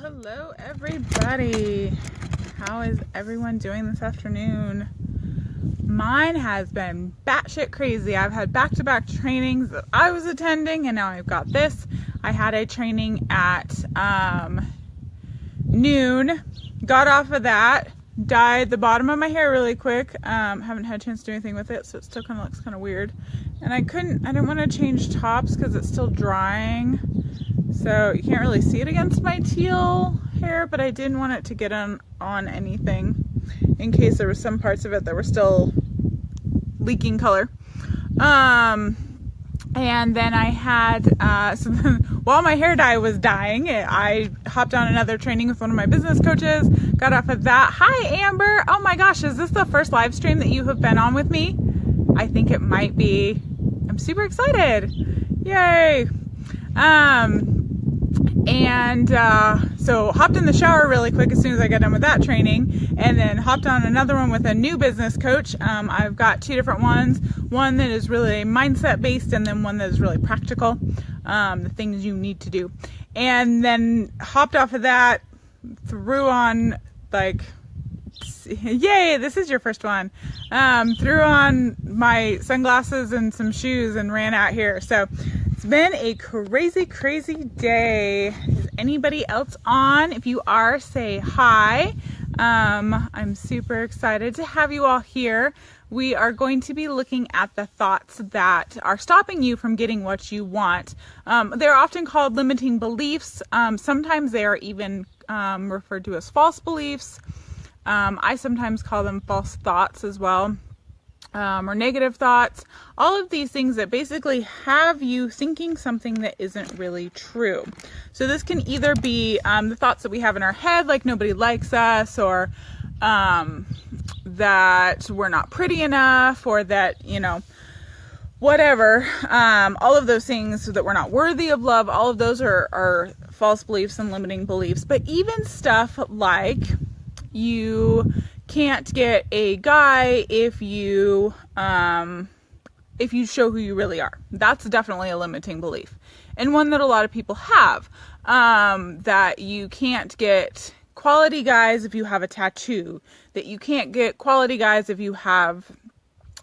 Hello everybody. How is everyone doing this afternoon? Mine has been batshit crazy. I've had back-to-back trainings that I was attending, and now I've got this. I had a training at noon, got off of that, dyed the bottom of my hair really quick. Haven't had a chance to do anything with it, so it still kind of looks kind of weird. And I didn't want to change tops because it's still drying. So you can't really see it against my teal hair, but I didn't want it to get on anything in case there was some parts of it that were still leaking color. And then I had, while my hair dye was dyeing, I hopped on another training with one of my business coaches, got off of that. Hi, Amber. Oh my gosh, is this the first live stream that you have been on with me? I think it might be. I'm super excited. Yay. So hopped in the shower really quick as soon as I got done with that training, and then hopped on another one with a new business coach. I've got two different ones, one that is really mindset based and then one that is really practical, the things you need to do. And then hopped off of that, threw on yay, this is your first one. Threw on my sunglasses and some shoes and ran out here. So it's been a crazy day. Is anybody else on? If you are, say hi. I'm super excited to have you all here. We are going to be looking at the thoughts that are stopping you from getting what you want. They're often called limiting beliefs. Sometimes they are even referred to as false beliefs. I sometimes call them false thoughts as well, or negative thoughts. All of these things that basically have you thinking something that isn't really true. So this can either be the thoughts that we have in our head, like nobody likes us, or that we're not pretty enough, or that, whatever. All of those things, that we're not worthy of love, all of those are false beliefs and limiting beliefs. But even stuff like you can't get a guy if you show who you really are. That's definitely a limiting belief, and one that a lot of people have, that you can't get quality guys if you have a tattoo, that you can't get quality guys if you have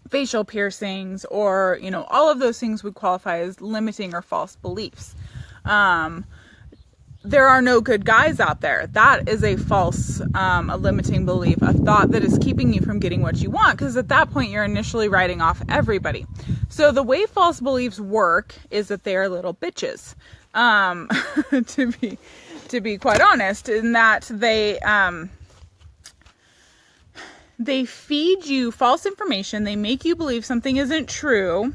facial piercings, or all of those things would qualify as limiting or false beliefs. There are no good guys out there. That is a false, a limiting belief, a thought that is keeping you from getting what you want, because at that point you're initially writing off everybody. So the way false beliefs work is that they are little bitches, to be quite honest, in that they feed you false information. They make you believe something isn't true,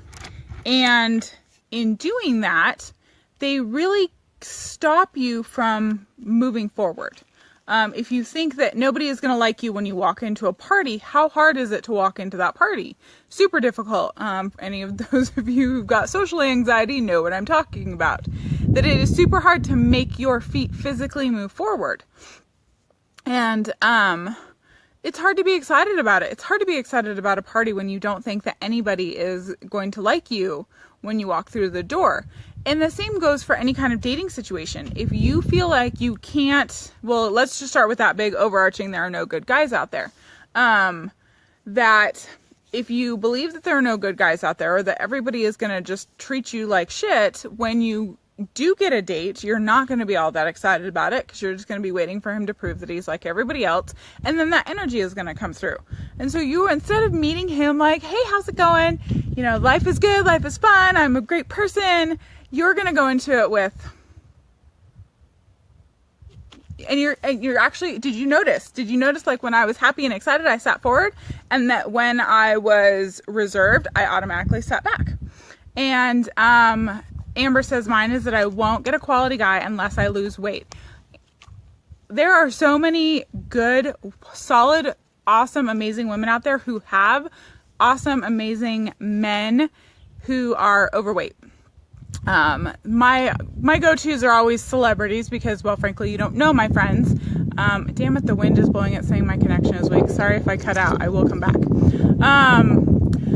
and in doing that, they really stop you from moving forward. If you think that nobody is going to like you when you walk into a party, how hard is it to walk into that party? Super difficult. Any of those of you who've got social anxiety know what I'm talking about. That it is super hard to make your feet physically move forward. And it's hard to be excited about it. It's hard to be excited about a party when you don't think that anybody is going to like you when you walk through the door. And the same goes for any kind of dating situation. If you feel like you can't, well, let's just start with that big overarching, there are no good guys out there. That if you believe that there are no good guys out there, or that everybody is going to just treat you like shit, when you do get a date, you're not going to be all that excited about it, because you're just going to be waiting for him to prove that he's like everybody else. And then that energy is going to come through. And so you, instead of meeting him like, hey, how's it going? Life is good. Life is fun. I'm a great person. You're going to go into it with, and you're actually, did you notice like when I was happy and excited, I sat forward, and that when I was reserved, I automatically sat back. And, Amber says mine is that I won't get a quality guy unless I lose weight. There are so many good, solid, awesome, amazing women out there who have awesome, amazing men who are overweight. My go-tos are always celebrities, because, well, frankly, you don't know my friends. Damn it, the wind is blowing it saying my connection is weak. Sorry if I cut out. I will come back.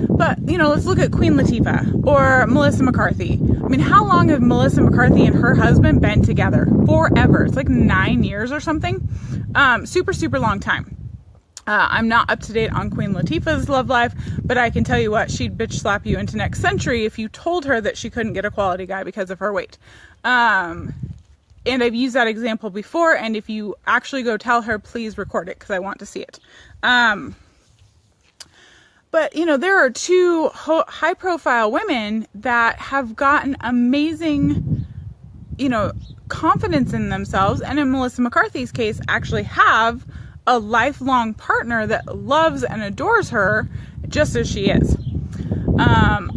But, let's look at Queen Latifah or Melissa McCarthy. I mean, how long have Melissa McCarthy and her husband been together? Forever. It's like 9 years or something. Super, super long time. I'm not up to date on Queen Latifah's love life, but I can tell you what, she'd bitch slap you into next century if you told her that she couldn't get a quality guy because of her weight. And I've used that example before, and if you actually go tell her, please record it because I want to see it. But, there are two high-profile women that have gotten amazing, confidence in themselves, and in Melissa McCarthy's case, actually have a lifelong partner that loves and adores her just as she is. And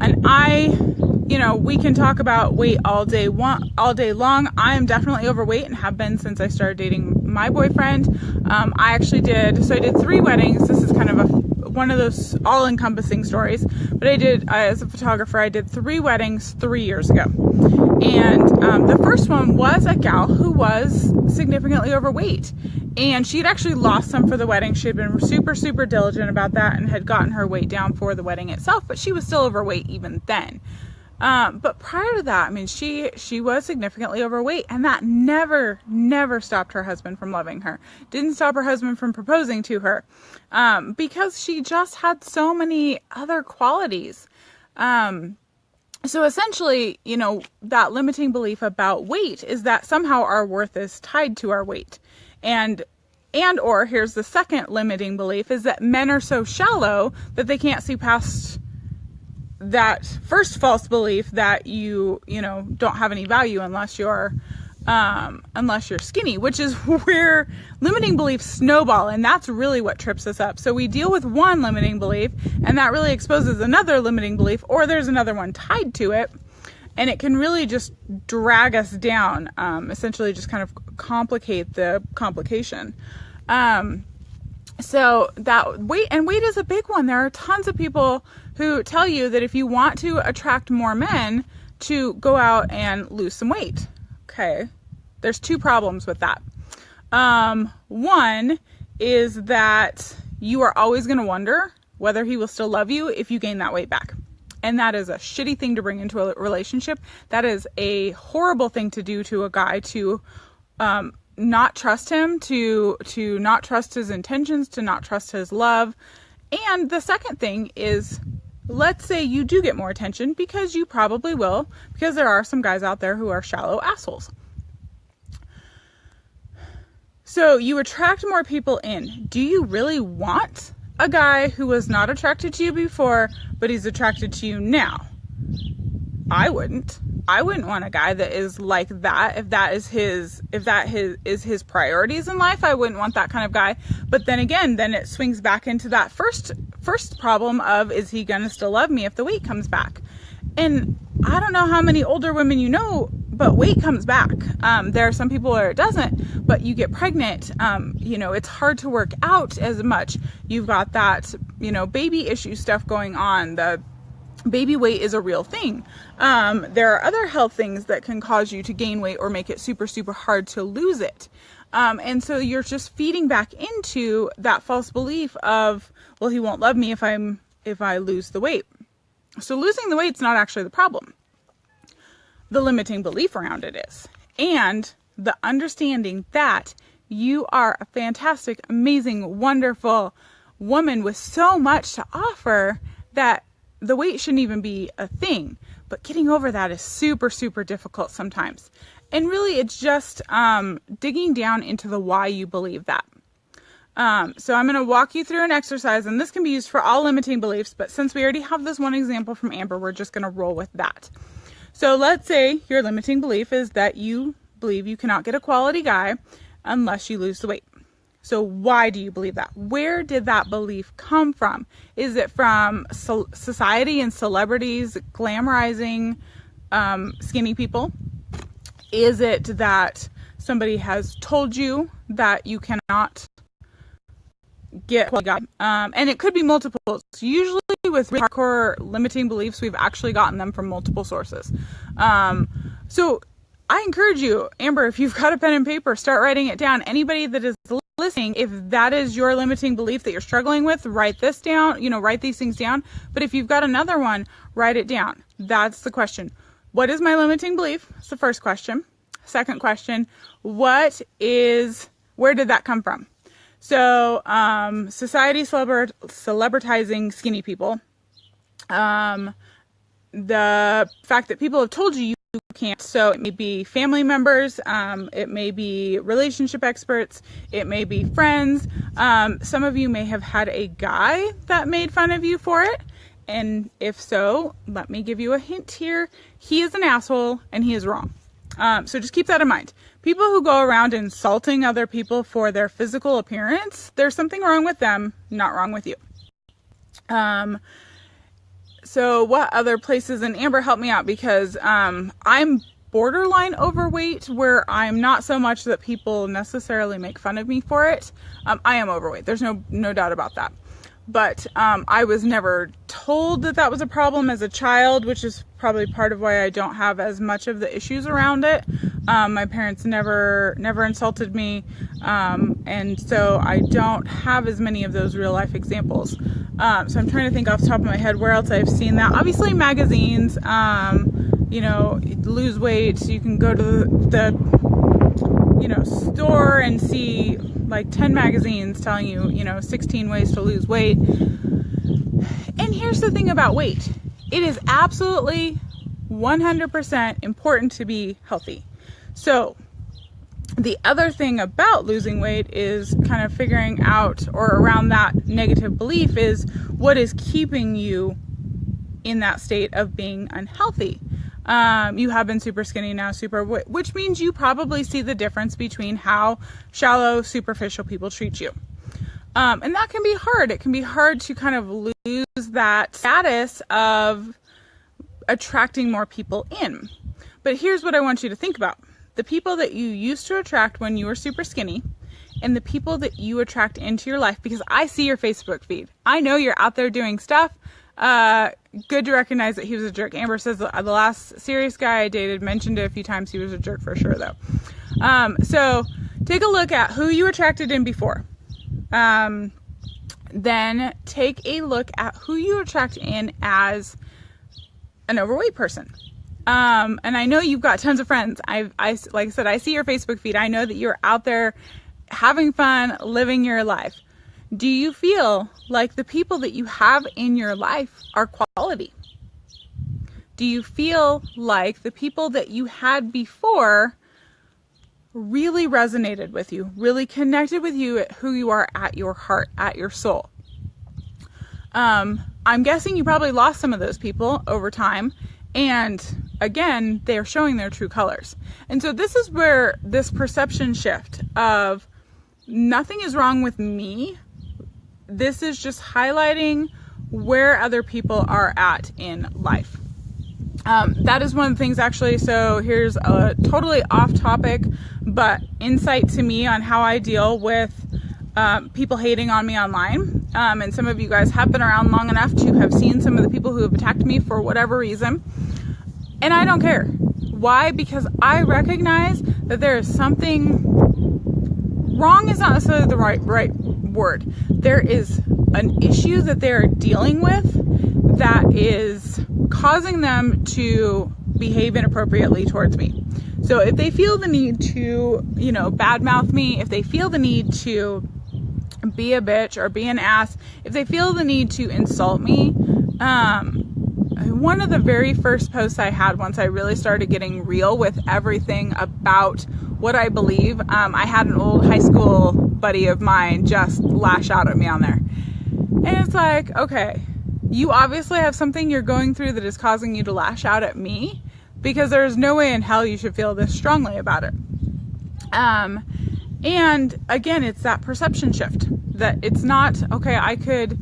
we can talk about weight all day long. I am definitely overweight and have been since I started dating my boyfriend. I did 3 weddings. This is kind of one of those all-encompassing stories, but as a photographer, I did 3 weddings 3 years ago. And the first one was a gal who was significantly overweight, and she had actually lost some for the wedding. She had been super, super diligent about that and had gotten her weight down for the wedding itself, but she was still overweight even then. But prior to that, I mean, she was significantly overweight, and that never stopped her husband from loving her. Didn't stop her husband from proposing to her, because she just had so many other qualities. So essentially, that limiting belief about weight is that somehow our worth is tied to our weight. Or here's the second limiting belief, is that men are so shallow that they can't see past that first false belief that you don't have any value unless you're skinny, which is where limiting beliefs snowball, and that's really what trips us up. So we deal with one limiting belief, and that really exposes another limiting belief, or there's another one tied to it, and it can really just drag us down, essentially just kind of complicate the complication. So that weight is a big one. There are tons of people who tell you that if you want to attract more men, to go out and lose some weight. Okay, there's 2 problems with that. One is that you are always going to wonder whether he will still love you if you gain that weight back. And that is a shitty thing to bring into a relationship. That is a horrible thing to do to a guy, to not trust him, to not trust his intentions, to not trust his love. And the second thing is, let's say you do get more attention, because you probably will, because there are some guys out there who are shallow assholes. So you attract more people in. Do you really want a guy who was not attracted to you before, but he's attracted to you now? I wouldn't want a guy that is like that. If that is his priorities in life, I wouldn't want that kind of guy. But then again, then it swings back into that first problem of, is he gonna still love me if the weight comes back? And I don't know how many older women but weight comes back. There are some people where it doesn't, but you get pregnant. It's hard to work out as much. You've got that, baby issue stuff going on. The baby weight is a real thing. There are other health things that can cause you to gain weight or make it super, super hard to lose it. And so you're just feeding back into that false belief of, well, he won't love me if I lose the weight. So losing the weight's not actually the problem. The limiting belief around it is. And the understanding that you are a fantastic, amazing, wonderful woman with so much to offer that the weight shouldn't even be a thing. But getting over that is super, super difficult sometimes. And really, it's just digging down into the why you believe that. So I'm going to walk you through an exercise, and this can be used for all limiting beliefs, but since we already have this one example from Amber, we're just going to roll with that. So let's say your limiting belief is that you believe you cannot get a quality guy unless you lose the weight. So why do you believe that? Where did that belief come from? Is it from society and celebrities glamorizing skinny people? Is it that somebody has told you that you cannot get a quality guy? And it could be multiple. Usually with hardcore limiting beliefs, we've actually gotten them from multiple sources. So I encourage you, Amber, if you've got a pen and paper, start writing it down. Anybody that is listening, if that is your limiting belief that you're struggling with, write this down, write these things down. But if you've got another one, write it down. That's the question. What is my limiting belief? That's the first question. Second question, where did that come from? So, society celebritizing skinny people. The fact that people have told you can't. So it may be family members, it may be relationship experts, it may be friends. Some of you may have had a guy that made fun of you for it. And if so, let me give you a hint here. He is an asshole and he is wrong. So just keep that in mind. People who go around insulting other people for their physical appearance, there's something wrong with them, not wrong with you. So what other places? And Amber, help me out, because I'm borderline overweight, where I'm not so much that people necessarily make fun of me for it. I am overweight. There's no doubt about that. But I was never told that was a problem as a child, which is probably part of why I don't have as much of the issues around it. My parents never insulted me, and so I don't have as many of those real life examples. So I'm trying to think off the top of my head where else I've seen that. Obviously magazines, lose weight. You can go to the store and see like 10 magazines telling you, 16 ways to lose weight. And here's the thing about weight. It is absolutely 100% important to be healthy. So the other thing about losing weight is kind of figuring out, or around that negative belief, is what is keeping you in that state of being unhealthy. You have been super skinny, now which means you probably see the difference between how shallow, superficial people treat you. And that can be hard. It can be hard to kind of lose that status of attracting more people in. But here's what I want you to think about. The people that you used to attract when you were super skinny, and the people that you attract into your life, because I see your Facebook feed. I know you're out there doing stuff. Good to recognize that he was a jerk. Amber says the last serious guy I dated mentioned it a few times. He was a jerk for sure, though. So take a look at who you attracted in before. Then take a look at who you attract in as an overweight person. And I know you've got tons of friends. Like I said, I see your Facebook feed. I know that you're out there having fun, living your life. Do you feel like the people that you have in your life are quality? Do you feel like the people that you had before really resonated with you, really connected with you at who you are at your heart, at your soul? I'm guessing you probably lost some of those people over time. And again, they're showing their true colors. And so this is where this perception shift of nothing is wrong with me. This is just highlighting where other people are at in life. That is one of the things, actually. So here's a totally off topic, but insight to me on how I deal with people hating on me online. And some of you guys have been around long enough to have seen some of the people who have attacked me for whatever reason. And I don't care. Why? Because I recognize that there is something wrong, is not necessarily the right word. There is an issue that they're dealing with that is causing them to behave inappropriately towards me. So if they feel the need to, badmouth me, if they feel the need to be a bitch or be an ass, if they feel the need to insult me, one of the very first posts I had once I really started getting real with everything about what I believe, I had an old high school buddy of mine just lash out at me on there. And it's like, okay, you obviously have something you're going through that is causing you to lash out at me, because there's no way in hell you should feel this strongly about it. And again, it's that perception shift that it's not, okay, I could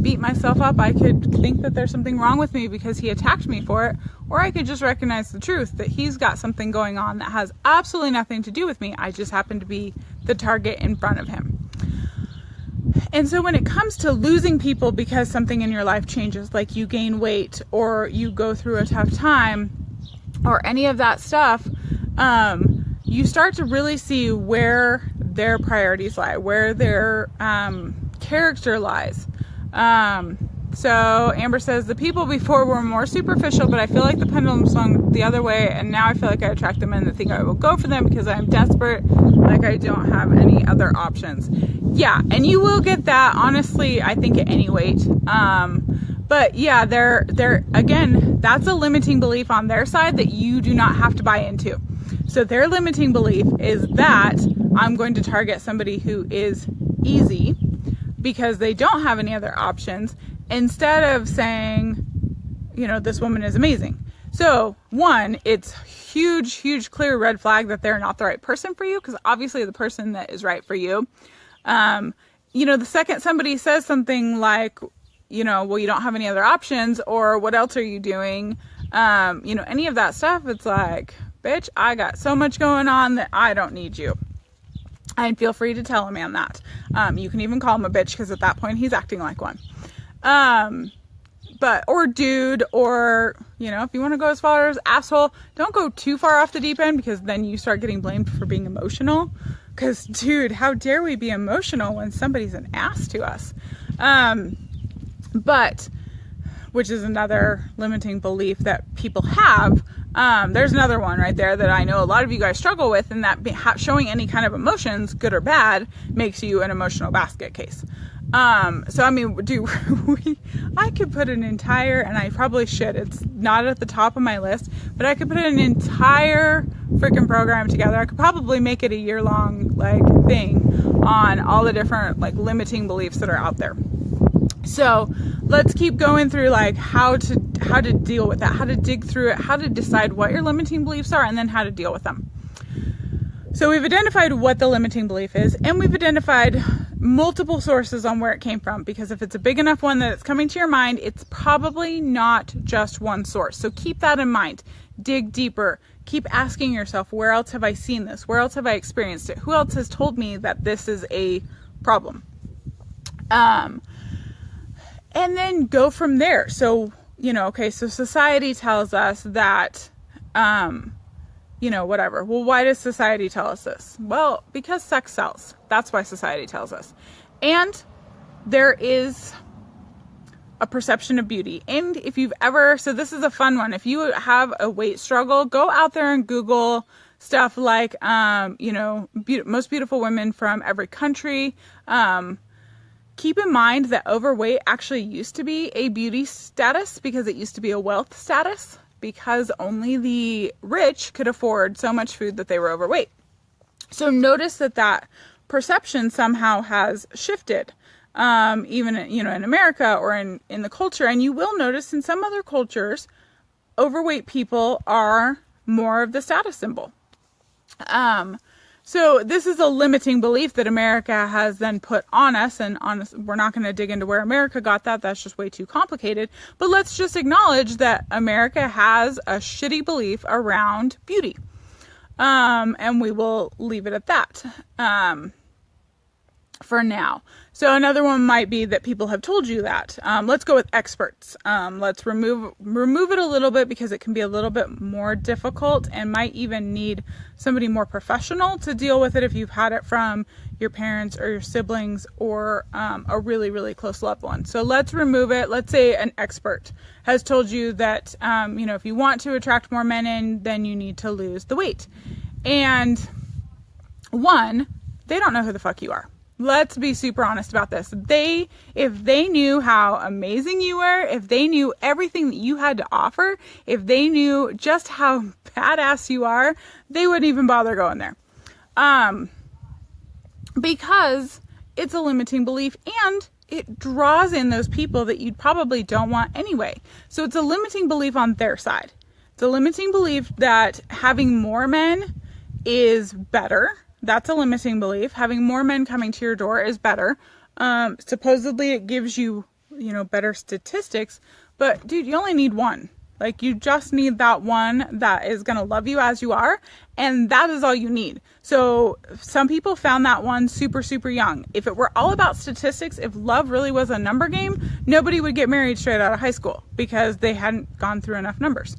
beat myself up. I could think that there's something wrong with me because he attacked me for it. Or I could just recognize the truth that he's got something going on that has absolutely nothing to do with me. I just happen to be the target in front of him. And so when it comes to losing people because something in your life changes, like you gain weight you go through a tough time or any of that stuff, you start to really see where their priorities lie, where their character lies. So Amber says, the people before were more superficial, but I feel like the pendulum swung the other way, and now I feel like I attract the men that think I will go for them because I'm desperate, like I don't have any other options. Yeah, and you will get that, honestly, I think at any weight. But yeah, they're again, that's a limiting belief on their side that you do not have to buy into. So their limiting belief is that I'm going to target somebody who is easy because they don't have any other options, instead of saying, this woman is amazing. So one, it's huge, clear red flag that they're not the right person for you, because obviously the person that is right for you. The second somebody says something like, well, you don't have any other options, or what else are you doing? Any of that stuff, it's like, bitch, I got so much going on that I don't need you. And feel free to tell a man that. You can even call him a bitch, because at that point he's acting like one. Or dude, or, if you want to go as far as asshole, don't go too far off the deep end, because then you start getting blamed for being emotional. Because, dude, how dare we be emotional when somebody's an ass to us? Which is another limiting belief that people have. There's another one right there that I know a lot of you guys struggle with, and that showing any kind of emotions, good or bad, makes you an emotional basket case. I could put an entire, and I probably should, it's not at the top of my list, but I could put an entire freaking program together. I could probably make it a year-long thing on all the different limiting beliefs that are out there. So let's keep going through how to deal with that, how to dig through it, how to decide what your limiting beliefs are, and then how to deal with them. So we've identified what the limiting belief is, and we've identified multiple sources on where it came from, because if it's a big enough one that it's coming to your mind, it's probably not just one source. So keep that in mind. Dig deeper. Keep asking yourself, where else have I seen this? Where else have I experienced it? Who else has told me that this is a problem? And then go from there. So, so society tells us that, whatever. Well, why does society tell us this? Well, because sex sells. That's why society tells us. And there is a perception of beauty. And if you've so this is a fun one. If you have a weight struggle, go out there and Google stuff like, most beautiful women from every country. Keep in mind that overweight actually used to be a beauty status, because it used to be a wealth status, because only the rich could afford so much food that they were overweight. So notice that perception somehow has shifted, even, in America or in the culture. And you will notice in some other cultures, overweight people are more of the status symbol. So this is a limiting belief that America has then put on us, and we're not going to dig into where America got that. That's just way too complicated. But let's just acknowledge that America has a shitty belief around beauty. And we will leave it at that for now. So another one might be that people have told you that. Let's go with experts. Let's remove it a little bit, because it can be a little bit more difficult and might even need somebody more professional to deal with it if you've had it from your parents or your siblings or a really, really close loved one. So let's remove it. Let's say an expert has told you that, if you want to attract more men in, then you need to lose the weight. And one, they don't know who the fuck you are. Let's be super honest about this. If they knew how amazing you were, if they knew everything that you had to offer, if they knew just how badass you are, they wouldn't even bother going there. Because it's a limiting belief, and it draws in those people that you probably don't want anyway. So it's a limiting belief on their side. It's a limiting belief that having more men is better. That's a limiting belief. Having more men coming to your door is better. Supposedly it gives you, better statistics, but dude, you only need one. You just need that one that is going to love you as you are. And that is all you need. So some people found that one super, super young. If it were all about statistics, if love really was a number game, nobody would get married straight out of high school, because they hadn't gone through enough numbers.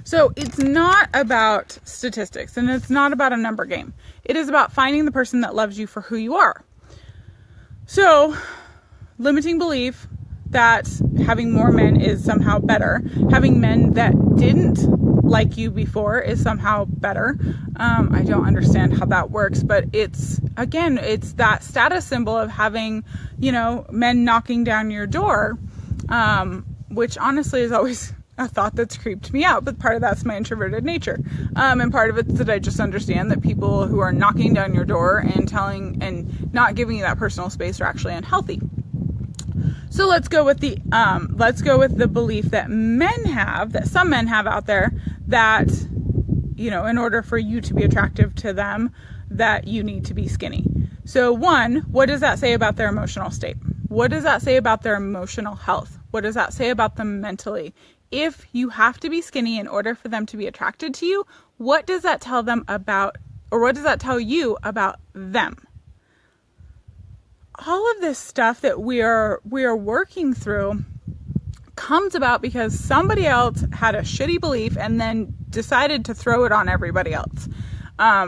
So it's not about statistics, and it's not about a number game. It is about finding the person that loves you for who you are. So limiting belief that having more men is somehow better, having men that didn't like you before is somehow better. I don't understand how that works, but it's that status symbol of having, men knocking down your door, which honestly is always a thought that's creeped me out, but part of that's my introverted nature. And part of it's that I just understand that people who are knocking down your door and not giving you that personal space are actually unhealthy. So let's go with the belief that some men have out there, that, in order for you to be attractive to them, that you need to be skinny. So one, what does that say about their emotional state? What does that say about their emotional health? What does that say about them mentally? If you have to be skinny in order for them to be attracted to you, what does that tell them about, or what does that tell you about them? All of this stuff that we are working through comes about because somebody else had a shitty belief and then decided to throw it on everybody else.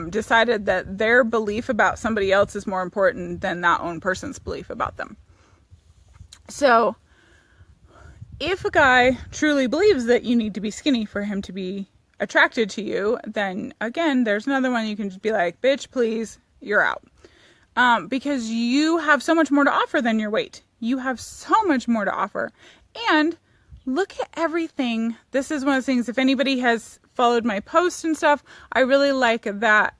Decided that their belief about somebody else is more important than that own person's belief about them. So if a guy truly believes that you need to be skinny for him to be attracted to you, then again, there's another one you can just be like, bitch, please, you're out. Because you have so much more to offer than your weight. You have so much more to offer. And look at everything. This is one of the things, if anybody has followed my posts and stuff, I really like that,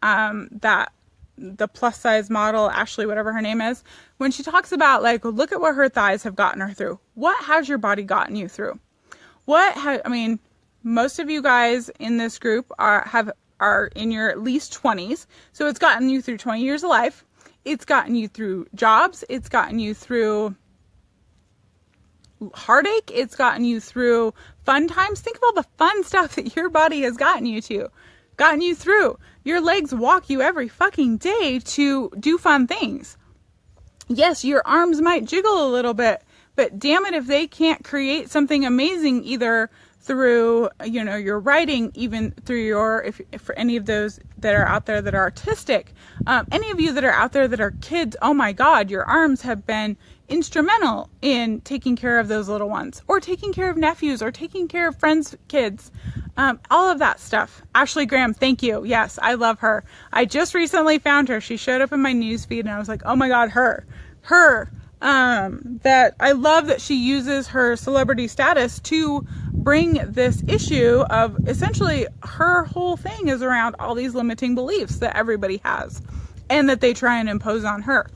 the plus size model, Ashley, whatever her name is, when she talks about look at what her thighs have gotten her through. What has your body gotten you through? Most of you guys in this group are in your at least 20s. So it's gotten you through 20 years of life. It's gotten you through jobs. It's gotten you through heartache. It's gotten you through fun times. Think of all the fun stuff that your body has gotten you through. Your legs walk you every fucking day to do fun things. Yes, your arms might jiggle a little bit, but damn it if they can't create something amazing either through, your writing, even through if for any of those that are out there that are artistic, any of you that are out there that are kids, oh my God, your arms have been instrumental in taking care of those little ones, or taking care of nephews, or taking care of friends' kids, all of that stuff. Ashley Graham, thank you. Yes, I love her. I just recently found her. She showed up in my newsfeed and I was like, oh my God, her. That I love that she uses her celebrity status to bring this issue of, essentially her whole thing is around all these limiting beliefs that everybody has and that they try and impose on her.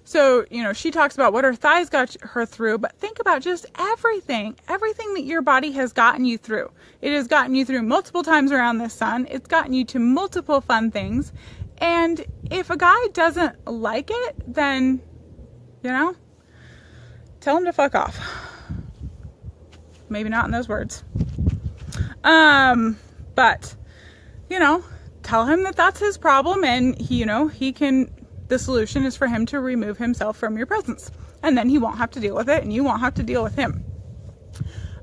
So, she talks about what her thighs got her through, but think about just everything that your body has gotten you through. It has gotten you through multiple times around the sun. It's gotten you to multiple fun things. And if a guy doesn't like it, then, tell him to fuck off. Maybe not in those words. But, tell him that that's his problem, and the solution is for him to remove himself from your presence. And then he won't have to deal with it, and you won't have to deal with him.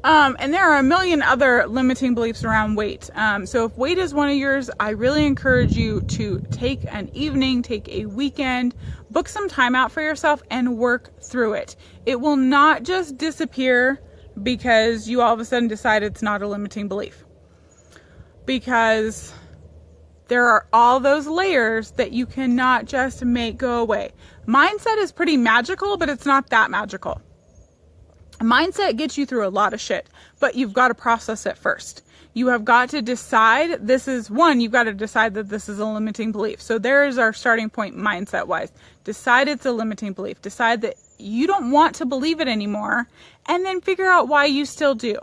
And there are a million other limiting beliefs around weight. So if weight is one of yours, I really encourage you to take an evening, take a weekend, book some time out for yourself and work through it. It will not just disappear because you all of a sudden decide it's not a limiting belief. Because there are all those layers that you cannot just make go away. Mindset is pretty magical, but it's not that magical. Mindset gets you through a lot of shit, but you've got to process it first. You have got to decide you've got to decide that this is a limiting belief. So there is our starting point mindset wise. Decide it's a limiting belief. Decide that you don't want to believe it anymore, and then figure out why you still do.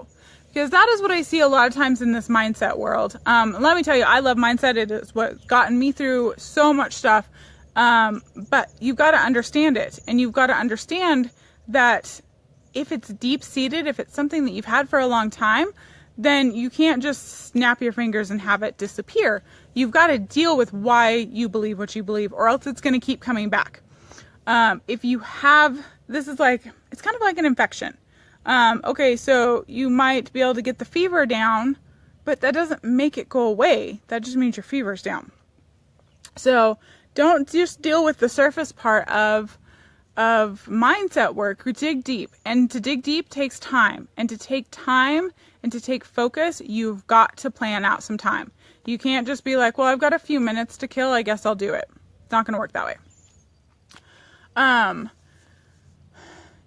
Because that is what I see a lot of times in this mindset world. Let me tell you, I love mindset. It is what's gotten me through so much stuff. But you've got to understand it, and you've got to understand that if it's deep-seated, if it's something that you've had for a long time, then you can't just snap your fingers and have it disappear. You've got to deal with why you believe what you believe, or else it's going to keep coming back. It's kind of like an infection. Okay, so you might be able to get the fever down, but that doesn't make it go away. That just means your fever's down. So don't just deal with the surface part of mindset work. Dig deep. And to dig deep takes time. And to take time and to take focus, you've got to plan out some time. You can't just be like, well, I've got a few minutes to kill, I guess I'll do it. It's not going to work that way.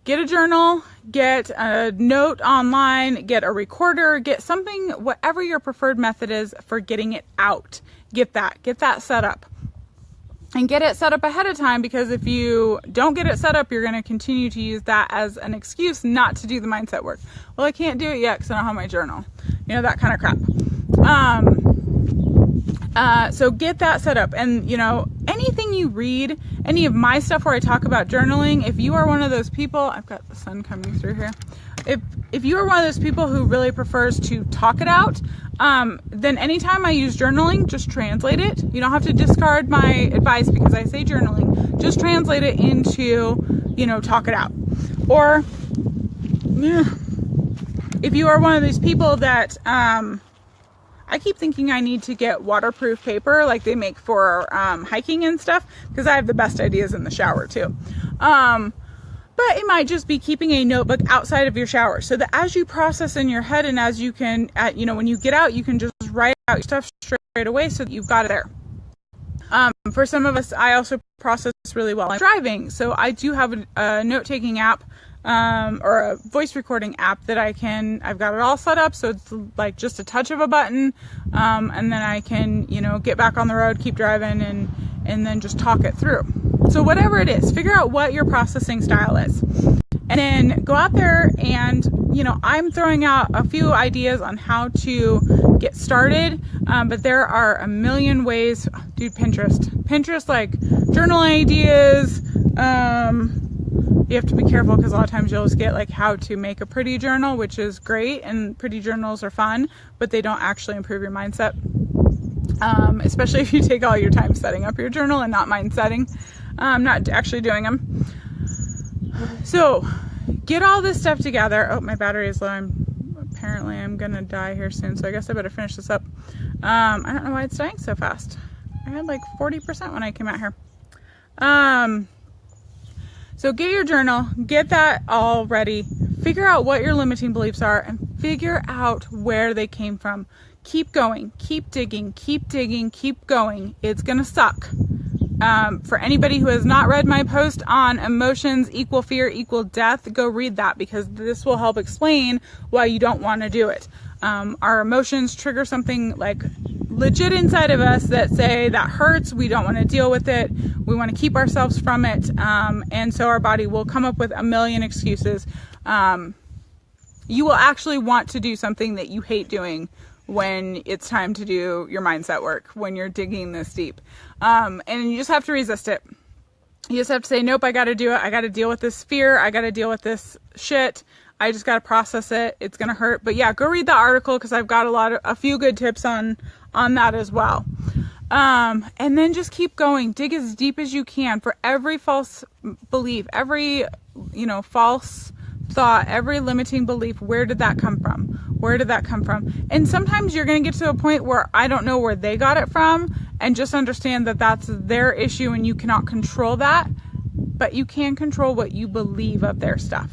Get a journal, get a note online, get a recorder, get something, whatever your preferred method is for getting it out. Get that set up. And get it set up ahead of time, because if you don't get it set up, you're going to continue to use that as an excuse not to do the mindset work. Well, I can't do it yet because I don't have my journal. You know, that kind of crap. So get that set up. And, you know, anything you read, any of my stuff where I talk about journaling, if you are one of those people, I've got the sun coming through here. If you are one of those people who really prefers to talk it out, then anytime I use journaling, just translate it. You don't have to discard my advice because I say journaling. Just translate it into, you know, talk it out. Or if you are one of these people that, I keep thinking I need to get waterproof paper like they make for hiking and stuff, because I have the best ideas in the shower too. But it might just be keeping a notebook outside of your shower so that as you process in your head and as you can, you know, when you get out, you can just write out your stuff straight away so that you've got it there. For some of us, I also process really well while I'm driving. So I do have a note-taking app or a voice recording app that I've got it all set up. So it's like just a touch of a button. And then I can, you know, get back on the road, keep driving and then just talk it through. So whatever it is, figure out what your processing style is. And then go out there and, you know, I'm throwing out a few ideas on how to get started. But there are a million ways. Dude, Pinterest, like journal ideas. You have to be careful because a lot of times you'll just get like how to make a pretty journal, which is great. And pretty journals are fun, but they don't actually improve your mindset. Especially if you take all your time setting up your journal and not mind setting. Not actually doing them. So get all this stuff together. Oh, my battery is low. I'm gonna die here soon, so I guess I better finish this up. I don't know why it's dying so fast. I had like 40% when I came out here. So get your journal, get that all ready, figure out what your limiting beliefs are, and figure out where they came from. Keep going, keep digging, keep going. It's gonna suck. For anybody who has not read my post on emotions equal fear equal death, go read that, because this will help explain why you don't want to do it. Our emotions trigger something like legit inside of us that say that hurts, we don't want to deal with it, we want to keep ourselves from it, and so our body will come up with a million excuses. You will actually want to do something that you hate doing when it's time to do your mindset work, when you're digging this deep. And you just have to resist it. You just have to say, nope, I got to do it. I got to deal with this fear. I got to deal with this shit. I just got to process it. It's going to hurt. But yeah, go read the article, because I've got a few good tips on that as well. And then just keep going. Dig as deep as you can for every false belief, every, false thought, every limiting belief. Where did that come from? Where did that come from? And sometimes you're going to get to a point where I don't know where they got it from, and just understand that that's their issue and you cannot control that, but you can control what you believe of their stuff.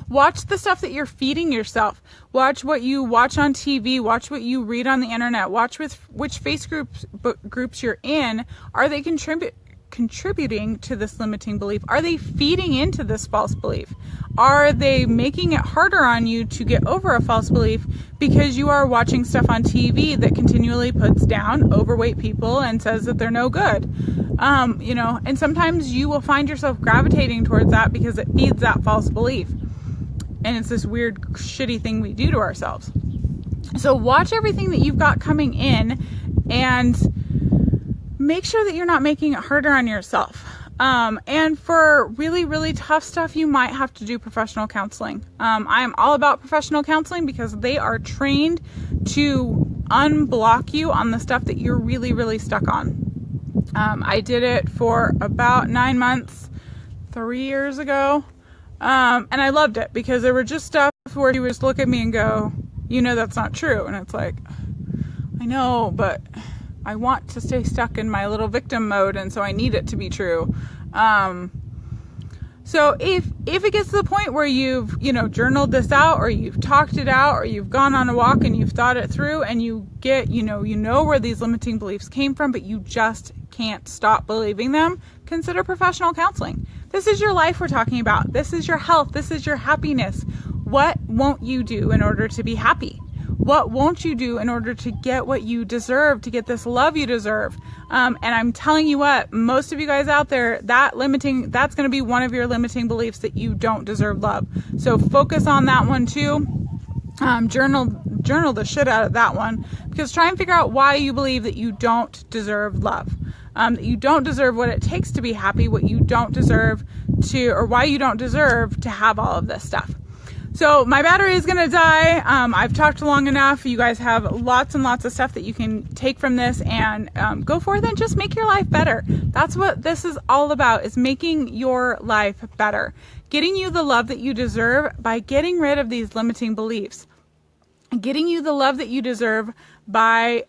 Watch the stuff that you're feeding yourself. Watch what you watch on TV. Watch what you read on the internet. Watch with which face groups you're in. Are they contributing to this limiting belief? Are they feeding into this false belief? Are they making it harder on you to get over a false belief because you are watching stuff on TV that continually puts down overweight people and says that they're no good? And sometimes you will find yourself gravitating towards that because it feeds that false belief. And it's this weird, shitty thing we do to ourselves. So watch everything that you've got coming in and make sure that you're not making it harder on yourself. And for really, really tough stuff, you might have to do professional counseling. I am all about professional counseling because they are trained to unblock you on the stuff that you're really, really stuck on. I did it for about 9 months, 3 years ago. And I loved it because there were just stuff where he would just look at me and go, you know, that's not true. And it's like, I know, but I want to stay stuck in my little victim mode, and so I need it to be true. So if it gets to the point where you've, you know, journaled this out, or you've talked it out, or you've gone on a walk and you've thought it through, and you get, you know where these limiting beliefs came from, but you just can't stop believing them, consider professional counseling. This is your life we're talking about. This is your health. This is your happiness. What won't you do in order to be happy? What won't you do in order to get what you deserve, to get this love you deserve? And I'm telling you what, most of you guys out there, that's going to be one of your limiting beliefs, that you don't deserve love. So focus on that one too. Journal the shit out of that one, because try and figure out why you believe that you don't deserve love. That you don't deserve what it takes to be happy, what you don't deserve to, or why you don't deserve to have all of this stuff. So my battery is going to die. I've talked long enough. You guys have lots and lots of stuff that you can take from this, and go forth and just make your life better. That's what this is all about, is making your life better. Getting you the love that you deserve by getting rid of these limiting beliefs. Getting you the love that you deserve by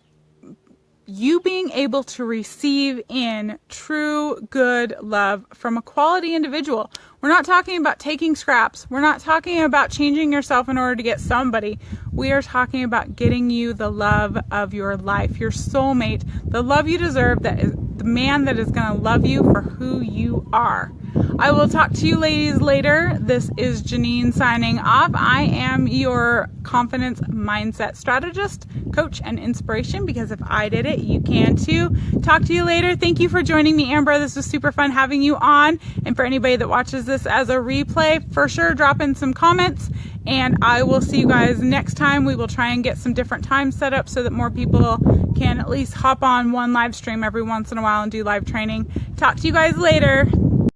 you being able to receive in true, good love from a quality individual. We're not talking about taking scraps. We're not talking about changing yourself in order to get somebody. We are talking about getting you the love of your life, your soulmate, the love you deserve, that is the man that is going to love you for who you are. I will talk to you ladies later. This is Janine signing off. I am your confidence mindset strategist, coach, and inspiration, because if I did it, you can too. Talk to you later. Thank you for joining me, Amber. This was super fun having you on. And for anybody that watches this as a replay, for sure drop in some comments, and I will see you guys next time. We will try and get some different times set up so that more people can at least hop on one live stream every once in a while and do live training. Talk to you guys later.